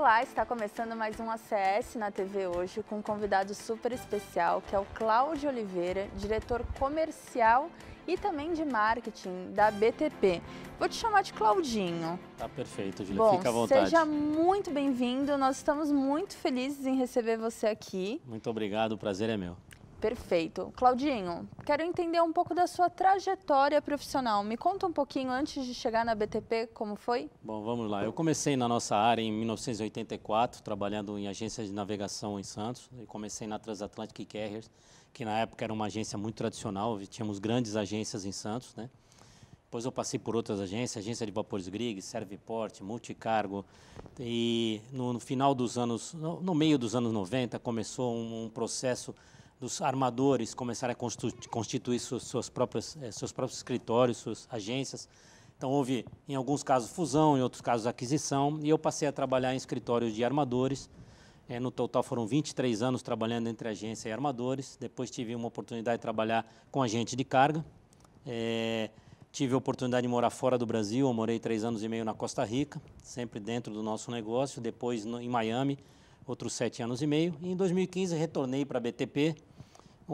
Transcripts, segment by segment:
Olá, está começando mais um ACS na TV hoje com um convidado super especial, que é o Cláudio Oliveira, diretor comercial e também de marketing da BTP. Vou te chamar de Claudinho. Tá perfeito, Júlia. Fica à vontade. Seja muito bem-vindo. Nós estamos muito felizes em receber você aqui. Muito obrigado, o prazer é meu. Perfeito. Claudinho, quero entender um pouco da sua trajetória profissional. Me conta um pouquinho antes de chegar na BTP, como foi? Bom, vamos lá. Eu comecei na nossa área em 1984, trabalhando em agências de navegação em Santos. Eu comecei na Transatlantic Carriers, que na época era uma agência muito tradicional, tínhamos grandes agências em Santos, né? Depois eu passei por outras agências, agência de vapores Grieg, Serviport, Multicargo, e no final dos anos, no meio dos anos 90, começou um processo dos armadores começarem a constituir seus próprios escritórios, suas agências. Então houve, em alguns casos, fusão, em outros casos, aquisição, e eu passei a trabalhar em escritórios de armadores. No total foram 23 anos trabalhando entre agência e armadores. Depois tive uma oportunidade de trabalhar com agente de carga. Tive a oportunidade de morar fora do Brasil, eu morei 3 anos e meio na Costa Rica, sempre dentro do nosso negócio. Depois em Miami, outros 7 anos e meio. E em 2015 retornei para a BTP,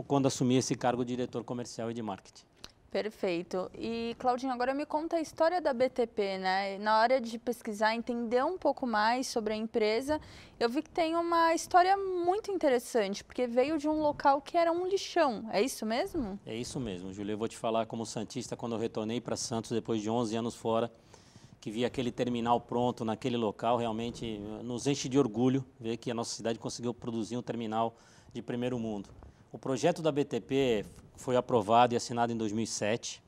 quando assumi esse cargo de diretor comercial e de marketing. Perfeito. E, Claudinho, agora me conta a história da BTP, né? Na hora de pesquisar, entender um pouco mais sobre a empresa, eu vi que tem uma história muito interessante, porque veio de um local que era um lixão. É isso mesmo? É isso mesmo, Júlia. Eu vou te falar como santista, quando eu retornei para Santos, depois de 11 anos fora, que vi aquele terminal pronto naquele local, realmente nos enche de orgulho ver que a nossa cidade conseguiu produzir um terminal de primeiro mundo. O projeto da BTP foi aprovado e assinado em 2007,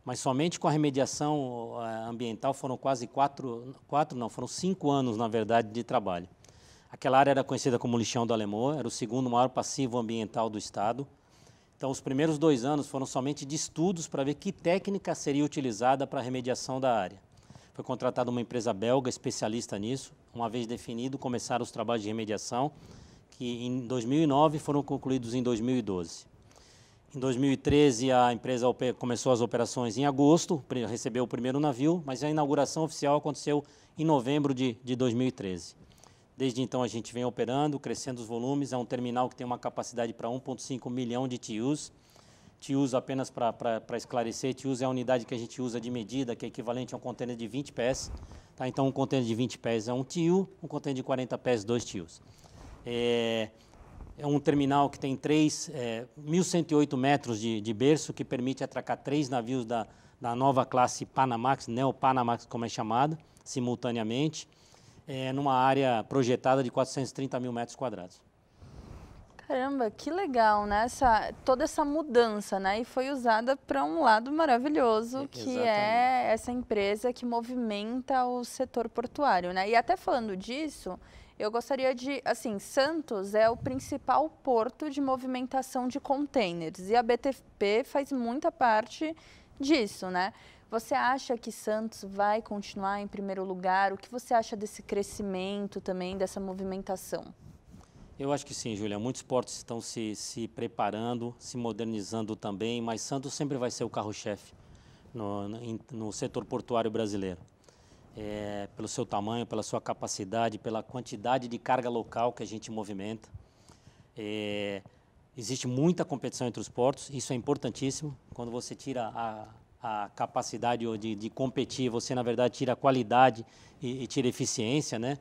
mas somente com a remediação ambiental foram foram 5 anos, na verdade, de trabalho. Aquela área era conhecida como Lixão do Alemoa, era o segundo maior passivo ambiental do estado. Então, os primeiros 2 anos foram somente de estudos para ver que técnica seria utilizada para a remediação da área. Foi contratada uma empresa belga especialista nisso. Uma vez definido, começaram os trabalhos de remediação, que em 2009 foram concluídos em 2012. Em 2013, a empresa começou as operações em agosto, recebeu o primeiro navio, mas a inauguração oficial aconteceu em novembro de 2013. Desde então, a gente vem operando, crescendo os volumes. É um terminal que tem uma capacidade para 1,5 milhão de TEUs. TEUs, apenas para esclarecer, TEUs é a unidade que a gente usa de medida, que é equivalente a um contêiner de 20 pés. Tá? Então, um contêiner de 20 pés é um TEU, um contêiner de 40 pés, 2 TEUs. É um terminal que tem 1.108 metros de berço, que permite atracar 3 navios da nova classe Panamax, Neo-Panamax, como é chamada, simultaneamente, numa área projetada de 430 mil metros quadrados. Caramba, que legal, né? Toda essa mudança, né? E foi usada para um lado maravilhoso, que é essa empresa que movimenta o setor portuário, né? E até falando disso, eu gostaria de, assim, Santos é o principal porto de movimentação de contêineres e a BTP faz muita parte disso, né? Você acha que Santos vai continuar em primeiro lugar? O que você acha desse crescimento também, dessa movimentação? Eu acho que sim, Júlia. Muitos portos estão se preparando, se modernizando também, mas Santos sempre vai ser o carro-chefe no setor portuário brasileiro. Pelo seu tamanho, pela sua capacidade, pela quantidade de carga local que a gente movimenta. Existe muita competição entre os portos, isso é importantíssimo. Quando você tira a capacidade de competir, você, na verdade, tira a qualidade e tira a eficiência, né?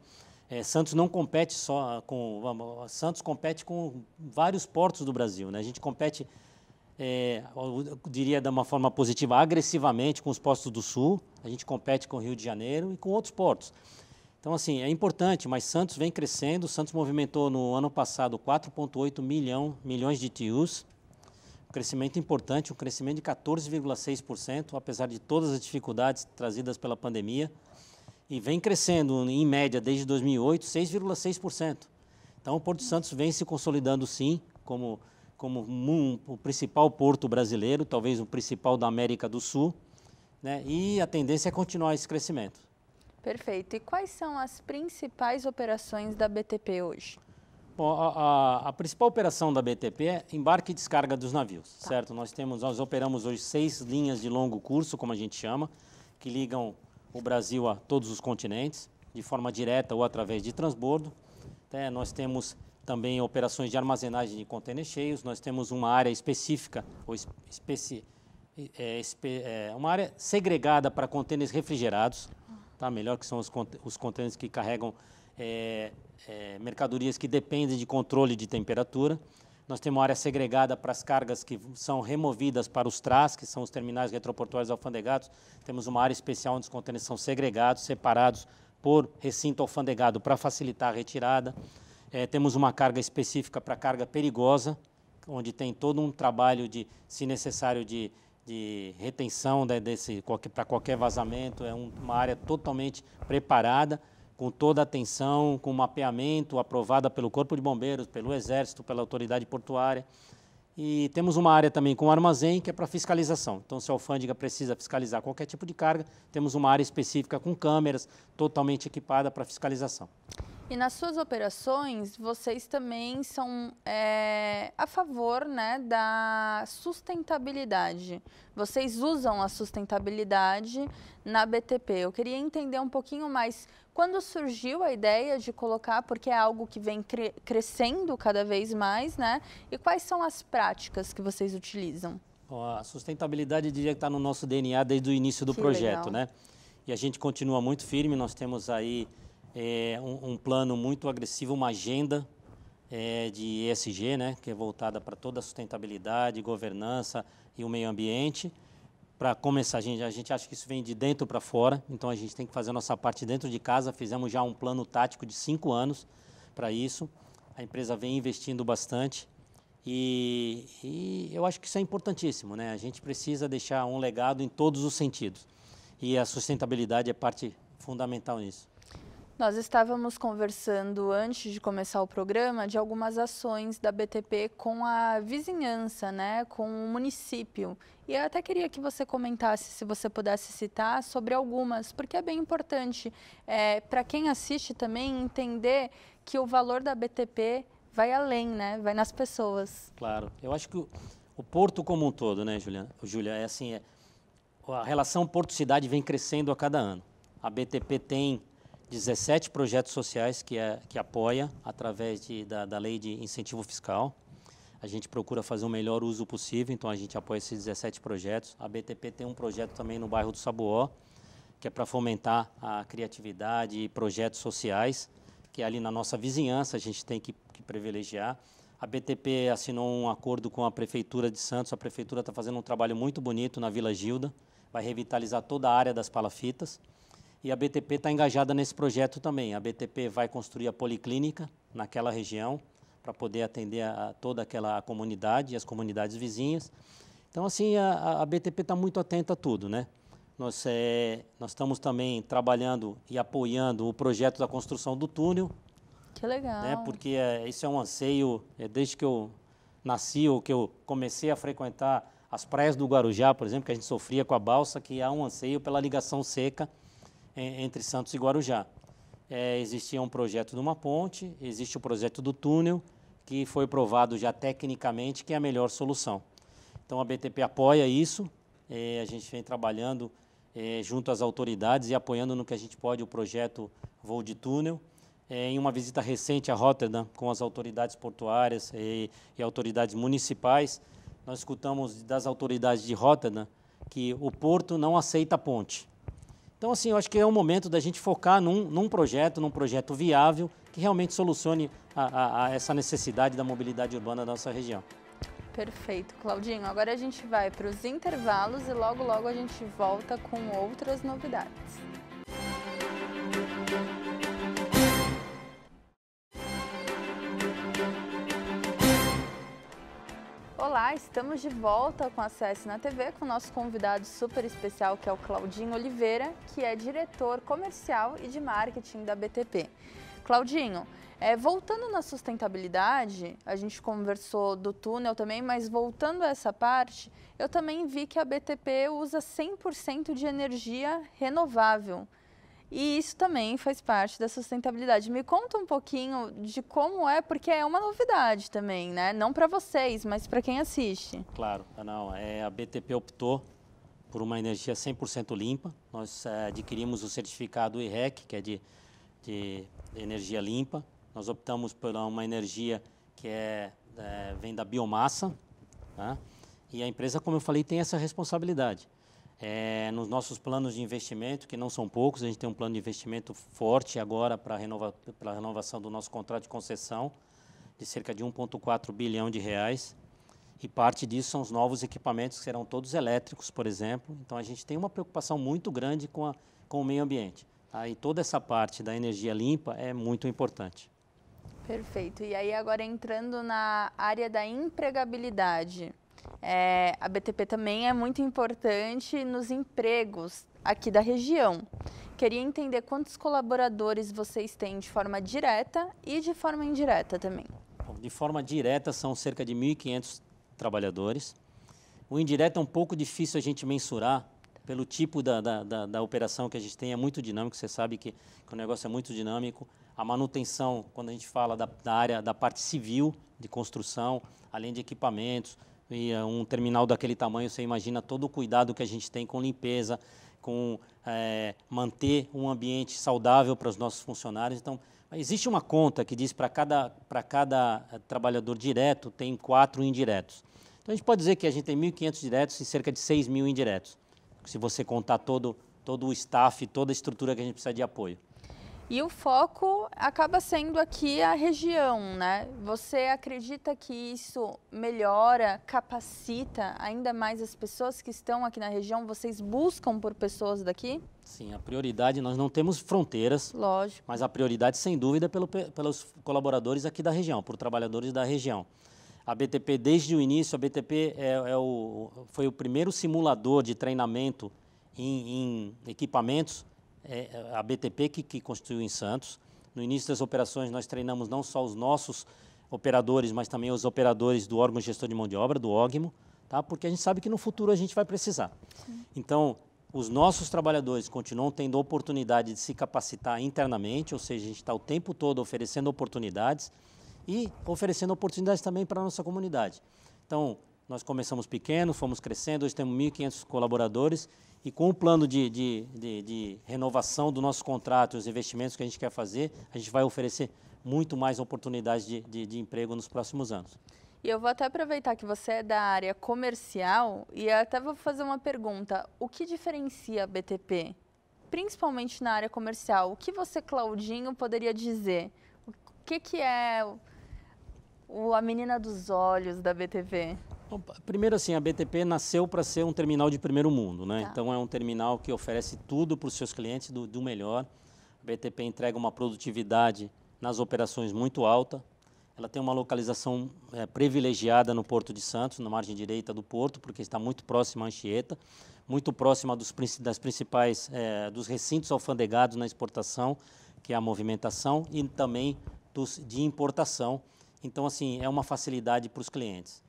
Santos não compete só com... Santos compete com vários portos do Brasil, né? A gente compete, eu diria de uma forma positiva, agressivamente com os portos do Sul, a gente compete com o Rio de Janeiro e com outros portos. Então, assim, é importante, mas Santos vem crescendo. Santos movimentou no ano passado 4,8 milhões de TEUs, um crescimento importante, um crescimento de 14,6%, apesar de todas as dificuldades trazidas pela pandemia. E vem crescendo, em média, desde 2008, 6,6%. Então, o Porto de Santos vem se consolidando, sim, como o principal porto brasileiro, talvez o principal da América do Sul, né? E a tendência é continuar esse crescimento. Perfeito. E quais são as principais operações da BTP hoje? Bom, a principal operação da BTP é embarque e descarga dos navios, certo? Nós operamos hoje 6 linhas de longo curso, como a gente chama, que ligam o Brasil a todos os continentes. de forma direta ou através de transbordo. Nós temos também operações de armazenagem de contêineres cheios, nós temos uma área específica, uma área segregada para contêineres refrigerados, tá? Melhor que são os contêineres que carregam mercadorias que dependem de controle de temperatura. Nós temos uma área segregada para as cargas que são removidas para os TRAs, que são os terminais retroportuários alfandegados. Temos uma área especial onde os contêineres são segregados, separados por recinto alfandegado para facilitar a retirada. Temos uma carga específica para carga perigosa, onde tem todo um trabalho de, se necessário, de retenção para qualquer vazamento. É uma área totalmente preparada, com toda a atenção, com mapeamento aprovada pelo Corpo de Bombeiros, pelo Exército, pela Autoridade Portuária. E temos uma área também com armazém, que é para fiscalização. Então, se a alfândega precisa fiscalizar qualquer tipo de carga, temos uma área específica com câmeras, totalmente equipada para fiscalização. E nas suas operações, vocês também são a favor, né, da sustentabilidade. Vocês usam a sustentabilidade na BTP. Eu queria entender um pouquinho mais quando surgiu a ideia de colocar, porque é algo que vem crescendo cada vez mais, né? E quais são as práticas que vocês utilizam? A sustentabilidade diria que está no nosso DNA desde o início do projeto, né? E a gente continua muito firme, nós temos aí um plano muito agressivo, uma agenda de ESG, né, que é voltada para toda a sustentabilidade, governança e o meio ambiente. Para começar, a gente acha que isso vem de dentro para fora, então a gente tem que fazer a nossa parte dentro de casa. Fizemos já um plano tático de 5 anos para isso. A empresa vem investindo bastante e eu acho que isso é importantíssimo, né? A gente precisa deixar um legado em todos os sentidos e a sustentabilidade é parte fundamental nisso. Nós estávamos conversando antes de começar o programa de algumas ações da BTP com a vizinhança, né, com o município. E eu até queria que você comentasse, se você pudesse citar, sobre algumas, porque é bem importante para quem assiste também entender que o valor da BTP vai além, né, vai nas pessoas. Claro, eu acho que o porto como um todo, né, Júlia, a relação porto-cidade vem crescendo a cada ano. A BTP tem 17 projetos sociais que apoia através da lei de incentivo fiscal. A gente procura fazer o melhor uso possível, então a gente apoia esses 17 projetos. A BTP tem um projeto também no bairro do Sabuó, que é para fomentar a criatividade e projetos sociais, que é ali na nossa vizinhança, a gente tem que privilegiar. A BTP assinou um acordo com a Prefeitura de Santos. A Prefeitura está fazendo um trabalho muito bonito na Vila Gilda, vai revitalizar toda a área das palafitas. E a BTP está engajada nesse projeto também. A BTP vai construir a policlínica naquela região para poder atender a toda aquela comunidade e as comunidades vizinhas. Então, assim, a BTP está muito atenta a tudo, né? Nós estamos também trabalhando e apoiando o projeto da construção do túnel. Que legal. Né? Porque isso é um anseio, desde que eu nasci ou que eu comecei a frequentar as praias do Guarujá, por exemplo, que a gente sofria com a balsa, que há um anseio pela ligação seca entre Santos e Guarujá. Existia um projeto de uma ponte, existe o projeto do túnel, que foi provado já tecnicamente que é a melhor solução. Então a BTP apoia isso, a gente vem trabalhando junto às autoridades e apoiando no que a gente pode o projeto Voo de Túnel. Em uma visita recente a Rotterdam com as autoridades portuárias e autoridades municipais, nós escutamos das autoridades de Rotterdam que o porto não aceita ponte. Então, assim, eu acho que é o momento da gente focar num projeto viável que realmente solucione essa necessidade da mobilidade urbana da nossa região. Perfeito, Claudinho. Agora a gente vai para os intervalos e logo, logo a gente volta com outras novidades. Olá, estamos de volta com a CS na TV com o nosso convidado super especial, que é o Claudinho Oliveira, que é diretor comercial e de marketing da BTP. Claudinho, voltando na sustentabilidade, a gente conversou do túnel também, mas voltando a essa parte, eu também vi que a BTP usa 100% de energia renovável. E isso também faz parte da sustentabilidade. Me conta um pouquinho de como é, porque é uma novidade também, né? Não para vocês, mas para quem assiste. Claro, não, a BTP optou por uma energia 100% limpa. Nós adquirimos o certificado IREC, que é de de energia limpa. Nós optamos por uma energia que vem da biomassa, tá? E a empresa, como eu falei, tem essa responsabilidade. Nos nossos planos de investimento, que não são poucos, a gente tem um plano de investimento forte agora para a renovação do nosso contrato de concessão, de cerca de 1,4 bilhão de reais. E parte disso são os novos equipamentos, que serão todos elétricos, por exemplo. Então, a gente tem uma preocupação muito grande com o meio ambiente. Tá? E toda essa parte da energia limpa é muito importante. Perfeito. E aí, agora entrando na área da empregabilidade, a BTP também é muito importante nos empregos aqui da região. Queria entender quantos colaboradores vocês têm de forma direta e de forma indireta também. De forma direta, são cerca de 1.500 trabalhadores. O indireto é um pouco difícil a gente mensurar, pelo tipo da operação que a gente tem, é muito dinâmico, você sabe que o negócio é muito dinâmico. A manutenção, quando a gente fala da área da parte civil de construção, além de equipamentos, e um terminal daquele tamanho, você imagina todo o cuidado que a gente tem com limpeza, com manter um ambiente saudável para os nossos funcionários. Então, existe uma conta que diz para cada trabalhador direto tem 4 indiretos. Então, a gente pode dizer que a gente tem 1.500 diretos e cerca de 6.000 indiretos, se você contar todo o staff, toda a estrutura que a gente precisa de apoio. E o foco acaba sendo aqui a região, né? Você acredita que isso melhora, capacita ainda mais as pessoas que estão aqui na região? Vocês buscam por pessoas daqui? Sim, a prioridade, nós não temos fronteiras. Lógico. Mas a prioridade, sem dúvida, é pelos colaboradores aqui da região, por trabalhadores da região. A BTP, desde o início, a BTP foi o primeiro simulador de treinamento em equipamentos, a BTP que construiu em Santos. No início das operações, nós treinamos não só os nossos operadores, mas também os operadores do órgão gestor de mão de obra, do OGMO, tá? Porque a gente sabe que no futuro a gente vai precisar. Sim. Então, os nossos trabalhadores continuam tendo oportunidade de se capacitar internamente, ou seja, a gente está o tempo todo oferecendo oportunidades e oferecendo oportunidades também para a nossa comunidade. Então, nós começamos pequeno, fomos crescendo, hoje temos 1.500 colaboradores e com o plano de renovação do nosso contrato e os investimentos que a gente quer fazer, a gente vai oferecer muito mais oportunidades de emprego nos próximos anos. E eu vou até aproveitar que você é da área comercial e até vou fazer uma pergunta. O que diferencia a BTP, principalmente na área comercial? O que você, Claudinho, poderia dizer? O que é a menina dos olhos da BTP? Bom, primeiro, assim, a BTP nasceu para ser um terminal de primeiro mundo, né? Tá. Então, é um terminal que oferece tudo para os seus clientes do melhor. A BTP entrega uma produtividade nas operações muito alta. Ela tem uma localização privilegiada no Porto de Santos, na margem direita do porto, porque está muito próxima à Anchieta, muito próxima dos recintos alfandegados na exportação, que é a movimentação, e também de importação. Então, assim, é uma facilidade para os clientes.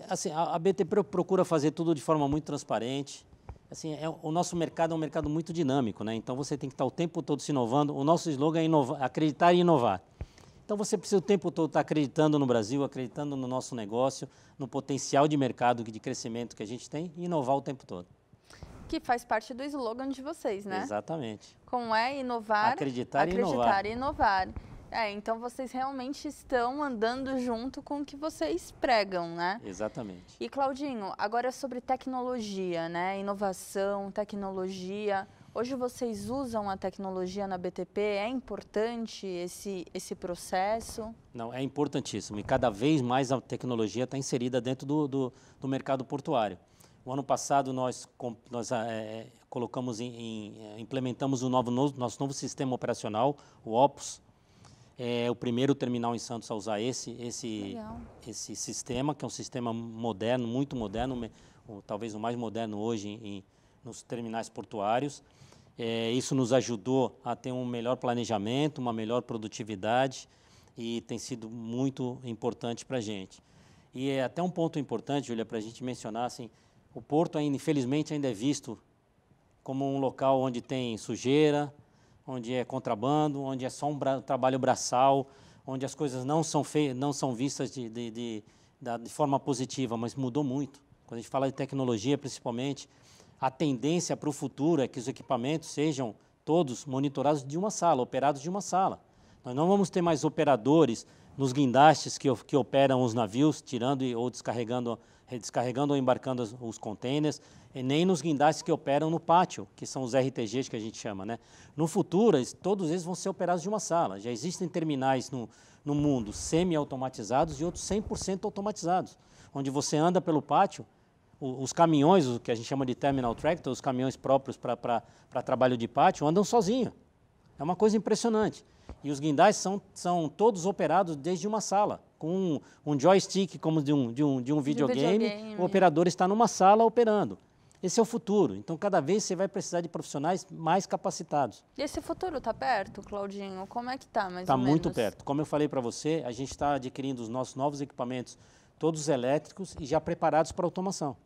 Assim, a BTP procura fazer tudo de forma muito transparente. Assim, o nosso mercado é um mercado muito dinâmico, né? Então você tem que estar o tempo todo se inovando. O nosso slogan é acreditar e inovar. Então você precisa o tempo todo estar acreditando no Brasil, acreditando no nosso negócio, no potencial de mercado, de crescimento que a gente tem e inovar o tempo todo. Que faz parte do slogan de vocês, né? Exatamente. Como é inovar, acreditar e inovar. Então vocês realmente estão andando junto com o que vocês pregam, né? Exatamente. E Claudinho, agora sobre tecnologia, né? Inovação, tecnologia. Hoje vocês usam a tecnologia na BTP? É importante esse processo? Não, é importantíssimo. E cada vez mais a tecnologia está inserida dentro do mercado portuário. O ano passado nós implementamos nosso novo sistema operacional, o Opus. É o primeiro terminal em Santos a usar esse sistema, que é um sistema moderno, muito moderno, talvez o mais moderno hoje nos terminais portuários. Isso nos ajudou a ter um melhor planejamento, uma melhor produtividade e tem sido muito importante para a gente. E é até um ponto importante, Júlia, para a gente mencionar, assim, o porto, infelizmente, ainda é visto como um local onde tem sujeira, onde é contrabando, onde é só um trabalho braçal, onde as coisas não são vistas de forma positiva, mas mudou muito. Quando a gente fala de tecnologia, principalmente, a tendência para o futuro é que os equipamentos sejam todos monitorados de uma sala, operados de uma sala. Nós não vamos ter mais operadores nos guindastes que operam os navios, tirando ou descarregando ou embarcando os containers, e nem nos guindastes que operam no pátio, que são os RTGs que a gente chama, né? No futuro, todos eles vão ser operados de uma sala. Já existem terminais no mundo semi-automatizados e outros 100% automatizados, onde você anda pelo pátio, os caminhões, o que a gente chama de terminal tractor, os caminhões próprios para trabalho de pátio, andam sozinhos. É uma coisa impressionante. E os guindastes são todos operados desde uma sala, com um joystick como de um videogame, o operador está numa sala operando. Esse é o futuro. Então, cada vez você vai precisar de profissionais mais capacitados. E esse futuro está perto, Claudinho? Como é que está, mais ou menos? Está muito perto. Como eu falei para você, a gente está adquirindo os nossos novos equipamentos, todos elétricos e já preparados para automação.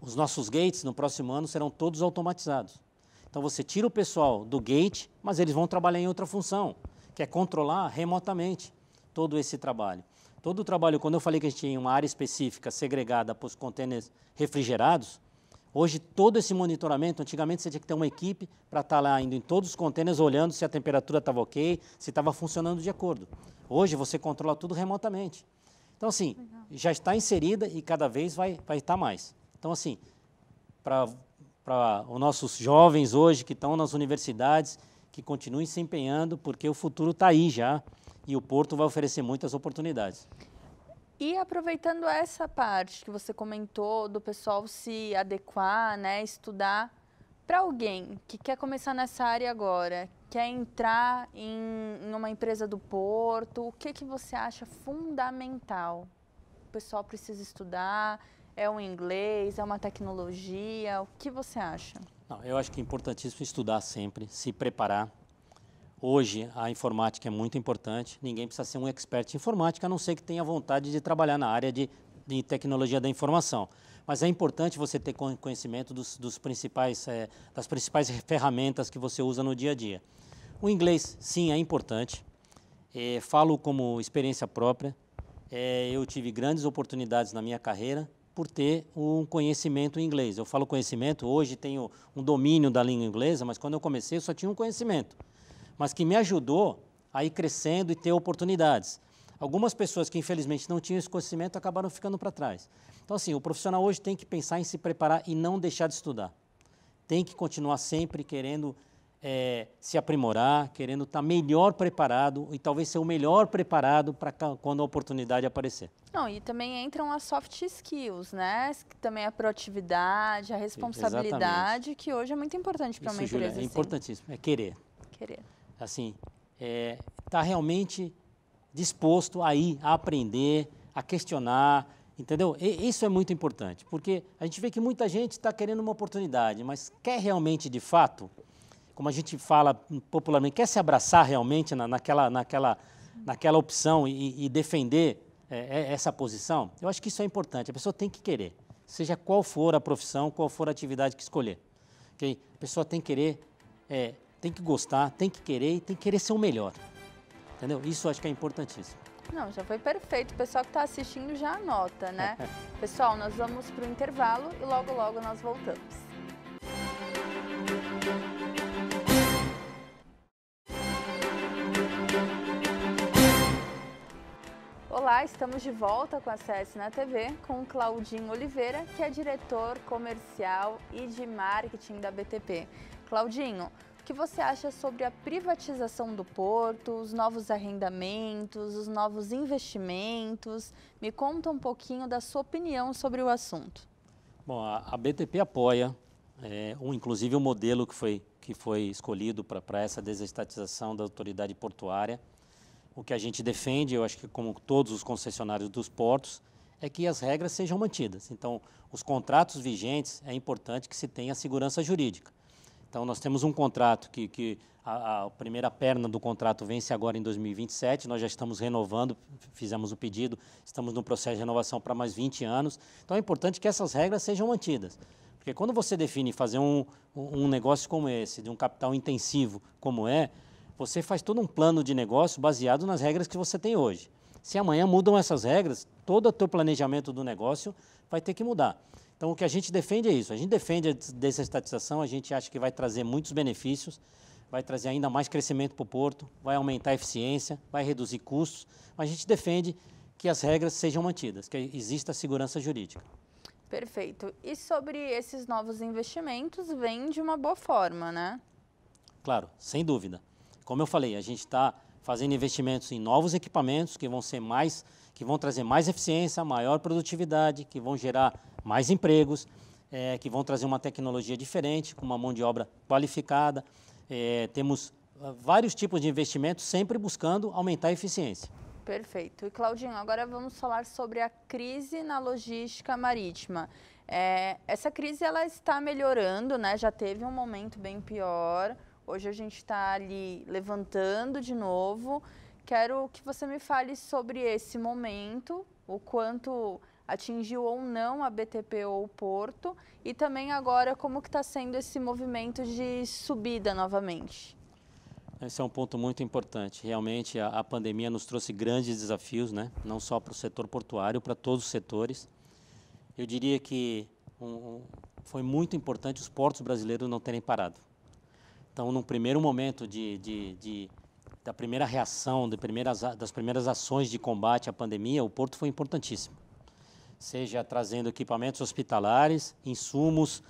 Os nossos gates, no próximo ano, serão todos automatizados. Então, você tira o pessoal do gate, mas eles vão trabalhar em outra função, que é controlar remotamente todo esse trabalho. Todo o trabalho, quando eu falei que a gente tinha uma área específica segregada para os contêineres refrigerados, hoje todo esse monitoramento, antigamente você tinha que ter uma equipe para estar lá indo em todos os contêineres, olhando se a temperatura estava ok, se estava funcionando de acordo. Hoje você controla tudo remotamente. Então, assim, já está inserida e cada vez vai estar mais. Então, assim, para os nossos jovens hoje que estão nas universidades, que continuem se empenhando, porque o futuro está aí já e o Porto vai oferecer muitas oportunidades. E aproveitando essa parte que você comentou do pessoal se adequar, né, estudar, para alguém que quer começar nessa área agora, quer entrar em uma empresa do Porto, o que você acha fundamental? O pessoal precisa estudar? É um inglês? É uma tecnologia? O que você acha? Não, eu acho que é importantíssimo estudar sempre, se preparar. Hoje, a informática é muito importante. Ninguém precisa ser um expert em informática, a não ser que tenha vontade de trabalhar na área de tecnologia da informação. Mas é importante você ter conhecimento das principais ferramentas que você usa no dia a dia. O inglês, sim, é importante. Falo como experiência própria. Eu tive grandes oportunidades na minha carreira por ter um conhecimento em inglês. Eu falo conhecimento, hoje tenho um domínio da língua inglesa, mas quando eu comecei eu só tinha um conhecimento, mas que me ajudou a ir crescendo e ter oportunidades. Algumas pessoas que infelizmente não tinham esse conhecimento acabaram ficando para trás. Então, assim, o profissional hoje tem que pensar em se preparar e não deixar de estudar. Tem que continuar sempre querendo se aprimorar, querendo estar melhor preparado e talvez ser o melhor preparado para quando a oportunidade aparecer. Não, e também entram as soft skills, né? Também a proatividade, a responsabilidade, que hoje é muito importante para uma empresa. Júlia, é importantíssimo, é querer. Querer. Assim, estar realmente disposto a ir, a aprender, a questionar, entendeu? Isso é muito importante, porque a gente vê que muita gente está querendo uma oportunidade, mas quer realmente, de fato, como a gente fala popularmente, quer se abraçar realmente naquela opção e defender essa posição? Eu acho que isso é importante, a pessoa tem que querer, seja qual for a profissão, qual for a atividade que escolher. Okay? A pessoa tem que querer, tem que gostar, tem que querer e tem que querer ser o melhor. Entendeu? Isso eu acho que é importantíssimo. Não, já foi perfeito. O pessoal que está assistindo já anota, né? Pessoal, nós vamos para o intervalo e logo, logo nós voltamos. Olá, estamos de volta com a CS na TV com o Claudinho Oliveira, que é diretor comercial e de marketing da BTP. Claudinho, o que você acha sobre a privatização do Porto, os novos arrendamentos, os novos investimentos? Me conta um pouquinho da sua opinião sobre o assunto. Bom, a BTP apoia, inclusive o modelo que foi escolhido para essa desestatização da autoridade portuária. O que a gente defende, eu acho que como todos os concessionários dos portos, é que as regras sejam mantidas. Então, os contratos vigentes, é importante que se tenha segurança jurídica. Então, nós temos um contrato que a primeira perna do contrato vence agora em 2027, nós já estamos renovando, fizemos o pedido, estamos no processo de renovação para mais 20 anos. Então, é importante que essas regras sejam mantidas. Porque quando você define fazer um negócio como esse, de um capital intensivo como você faz todo um plano de negócio baseado nas regras que você tem hoje. Se amanhã mudam essas regras, todo o teu planejamento do negócio vai ter que mudar. Então, o que a gente defende é isso. A gente defende a desestatização, a gente acha que vai trazer muitos benefícios, vai trazer ainda mais crescimento para o porto, vai aumentar a eficiência, vai reduzir custos, mas a gente defende que as regras sejam mantidas, que exista segurança jurídica. Perfeito. E sobre esses novos investimentos, vem de uma boa forma, né? Claro, sem dúvida. Como eu falei, a gente está fazendo investimentos em novos equipamentos que vão trazer mais eficiência, maior produtividade, que vão gerar mais empregos, que vão trazer uma tecnologia diferente, com uma mão de obra qualificada. Temos vários tipos de investimentos, sempre buscando aumentar a eficiência. Perfeito. E Claudinho, agora vamos falar sobre a crise na logística marítima. Essa crise ela está melhorando, né? Já teve um momento bem pior. Hoje a gente está ali levantando de novo. Quero que você me fale sobre esse momento, o quanto atingiu ou não a BTP ou o Porto, e também agora como que está sendo esse movimento de subida novamente. Esse é um ponto muito importante. Realmente a pandemia nos trouxe grandes desafios, né? Não só para o setor portuário, para todos os setores. Eu diria que foi muito importante os portos brasileiros não terem parado. Então, no primeiro momento da primeira reação, das primeiras ações de combate à pandemia, o porto foi importantíssimo. Seja trazendo equipamentos hospitalares, insumos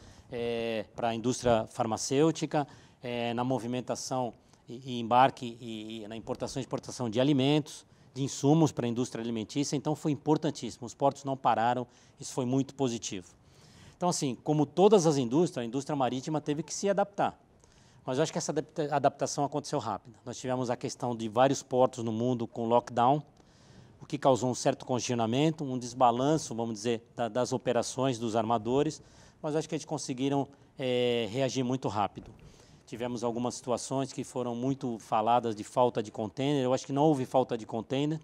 para a indústria farmacêutica, na movimentação e embarque e na importação e exportação de alimentos, de insumos para a indústria alimentícia. Então, foi importantíssimo. Os portos não pararam, isso foi muito positivo. Então, assim, como todas as indústrias, a indústria marítima teve que se adaptar. Mas eu acho que essa adaptação aconteceu rápida. Nós tivemos a questão de vários portos no mundo com lockdown, o que causou um certo congestionamento, um desbalanço, vamos dizer, das operações dos armadores, mas eu acho que eles conseguiram reagir muito rápido. Tivemos algumas situações que foram muito faladas de falta de container. Eu acho que não houve falta de container.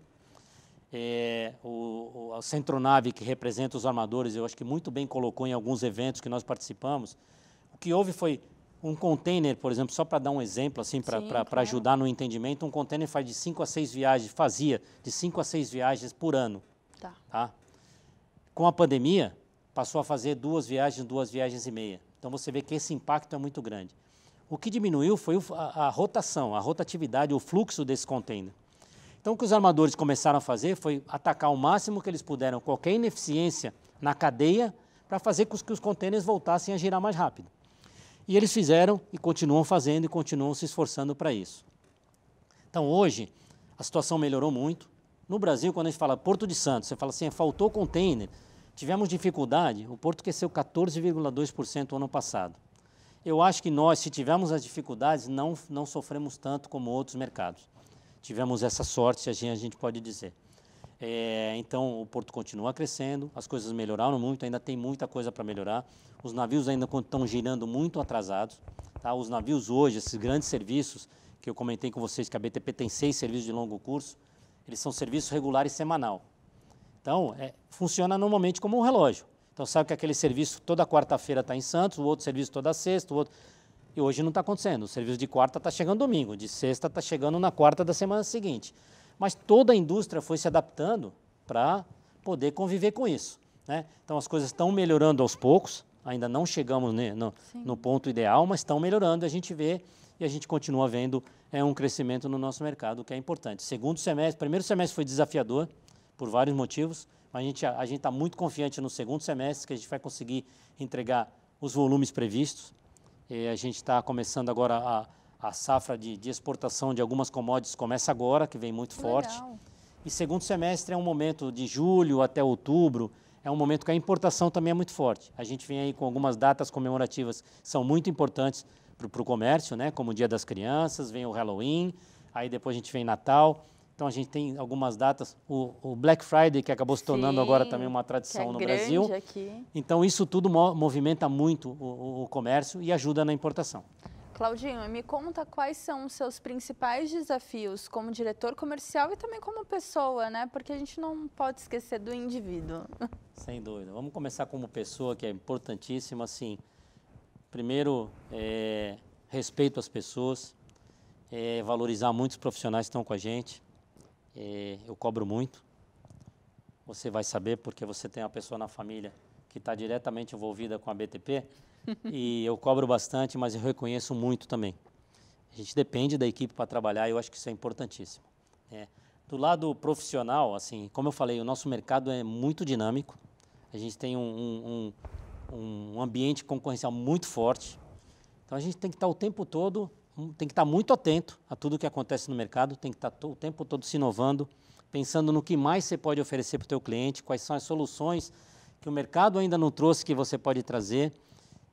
A centronave que representa os armadores, eu acho que muito bem colocou em alguns eventos que nós participamos. O que houve foi um container, por exemplo, só para dar um exemplo, assim, para ajudar no entendimento, um container fazia de 5 a 6 viagens por ano. Tá? Com a pandemia, passou a fazer 2 viagens e meia. Então você vê que esse impacto é muito grande. O que diminuiu foi a rotação, a rotatividade, o fluxo desse container. Então o que os armadores começaram a fazer foi atacar o máximo que eles puderam, qualquer ineficiência na cadeia, para fazer com que os containers voltassem a girar mais rápido. E eles fizeram e continuam fazendo e continuam se esforçando para isso. Então hoje a situação melhorou muito. No Brasil, quando a gente fala Porto de Santos, você fala assim, faltou container, tivemos dificuldade, o Porto cresceu 14,2% ano passado. Eu acho que nós, se tivermos as dificuldades, não sofremos tanto como outros mercados. Tivemos essa sorte, a gente pode dizer. Então, o Porto continua crescendo, as coisas melhoraram muito, ainda tem muita coisa para melhorar. Os navios ainda estão girando muito atrasados. Tá? Os navios hoje, esses grandes serviços, que eu comentei com vocês que a BTP tem 6 serviços de longo curso, eles são serviços regulares semanal. Então, funciona normalmente como um relógio. Então, sabe que aquele serviço toda quarta-feira está em Santos, o outro serviço toda sexta, o outro... E hoje não está acontecendo. O serviço de quarta está chegando domingo, de sexta está chegando na quarta da semana seguinte. Mas toda a indústria foi se adaptando para poder conviver com isso, né? Então, as coisas estão melhorando aos poucos, ainda não chegamos no ponto ideal, mas estão melhorando, a gente vê e a gente continua vendo um crescimento no nosso mercado, que é importante. Primeiro semestre foi desafiador, por vários motivos, mas a gente está muito confiante no segundo semestre, que a gente vai conseguir entregar os volumes previstos. E a gente está começando agora a safra de exportação de algumas commodities, começa agora, que vem muito forte. Legal. E segundo semestre é um momento de julho até outubro, é um momento que a importação também é muito forte. A gente vem aí com algumas datas comemorativas que são muito importantes para o comércio, né? Como o Dia das Crianças, vem o Halloween, aí depois a gente vem Natal. Então a gente tem algumas datas, o Black Friday, que acabou se tornando agora também uma tradição no Brasil. Aqui. Então isso tudo movimenta muito o comércio e ajuda na importação. Claudinho, me conta quais são os seus principais desafios como diretor comercial e também como pessoa, né? Porque a gente não pode esquecer do indivíduo. Sem dúvida. Vamos começar como pessoa, que é importantíssimo, assim. Primeiro, respeito às pessoas, valorizar muitos profissionais que estão com a gente. Eu cobro muito. Você vai saber porque você tem uma pessoa na família que está diretamente envolvida com a BTP, e eu cobro bastante, mas eu reconheço muito também. A gente depende da equipe para trabalhar e eu acho que isso é importantíssimo. Do lado profissional, assim, como eu falei, o nosso mercado é muito dinâmico, a gente tem um ambiente concorrencial muito forte, então a gente tem que estar o tempo todo, tem que estar muito atento a tudo que acontece no mercado, tem que estar o tempo todo se inovando, pensando no que mais você pode oferecer para o teu cliente, quais são as soluções que o mercado ainda não trouxe que você pode trazer.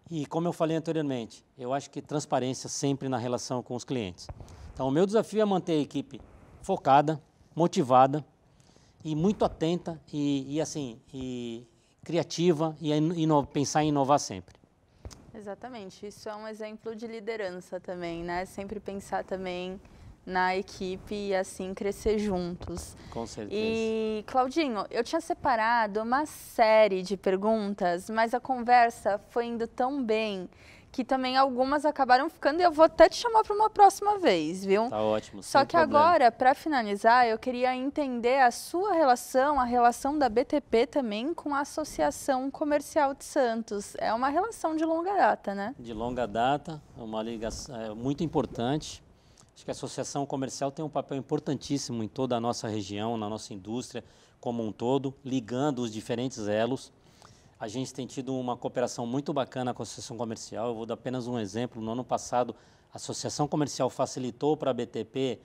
E como eu falei anteriormente, eu acho que transparência sempre na relação com os clientes. Então o meu desafio é manter a equipe focada, motivada e muito atenta e criativa e pensar em inovar sempre. Exatamente, isso é um exemplo de liderança também, né? Sempre pensar também na equipe e assim crescer juntos. Com certeza. E, Claudinho, eu tinha separado uma série de perguntas, mas a conversa foi indo tão bem que também algumas acabaram ficando e eu vou até te chamar para uma próxima vez, viu? Tá ótimo, Só que agora, para finalizar, eu queria entender a sua relação, a relação da BTP também com a Associação Comercial de Santos. É uma relação de longa data, né? De longa data, uma ligação muito importante. Acho que a Associação Comercial tem um papel importantíssimo em toda a nossa região, na nossa indústria como um todo, ligando os diferentes elos. A gente tem tido uma cooperação muito bacana com a Associação Comercial. Eu vou dar apenas um exemplo. No ano passado, a Associação Comercial facilitou para a BTP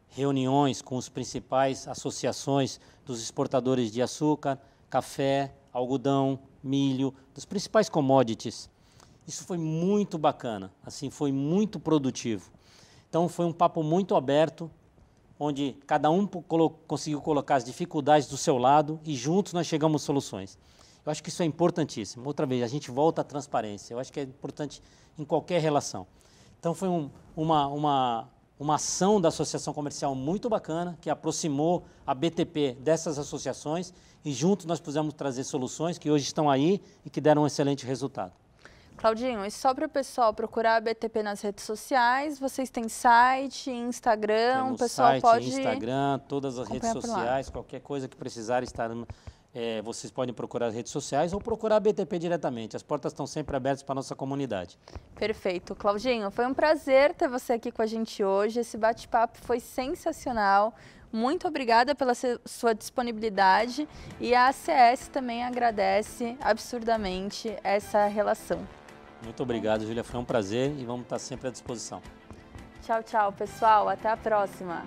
reuniões com as principais associações dos exportadores de açúcar, café, algodão, milho, dos principais commodities. Isso foi muito bacana, assim, foi muito produtivo. Então, foi um papo muito aberto, onde cada um conseguiu colocar as dificuldades do seu lado e juntos nós chegamos a soluções. Eu acho que isso é importantíssimo. Outra vez, a gente volta à transparência. Eu acho que é importante em qualquer relação. Então, foi uma ação da Associação Comercial muito bacana, que aproximou a BTP dessas associações e juntos nós pudemos trazer soluções que hoje estão aí e que deram um excelente resultado. Claudinho, e só para o pessoal procurar a BTP nas redes sociais, vocês têm site, Instagram, Temos o pessoal site, pode... Instagram, todas as redes sociais, qualquer coisa que precisar estar... vocês podem procurar as redes sociais ou procurar a BTP diretamente. As portas estão sempre abertas para a nossa comunidade. Perfeito. Claudinho, foi um prazer ter você aqui com a gente hoje. Esse bate-papo foi sensacional. Muito obrigada pela sua disponibilidade e a ACS também agradece absurdamente essa relação. Muito obrigado, Júlia. Foi um prazer e vamos estar sempre à disposição. Tchau, tchau, pessoal. Até a próxima.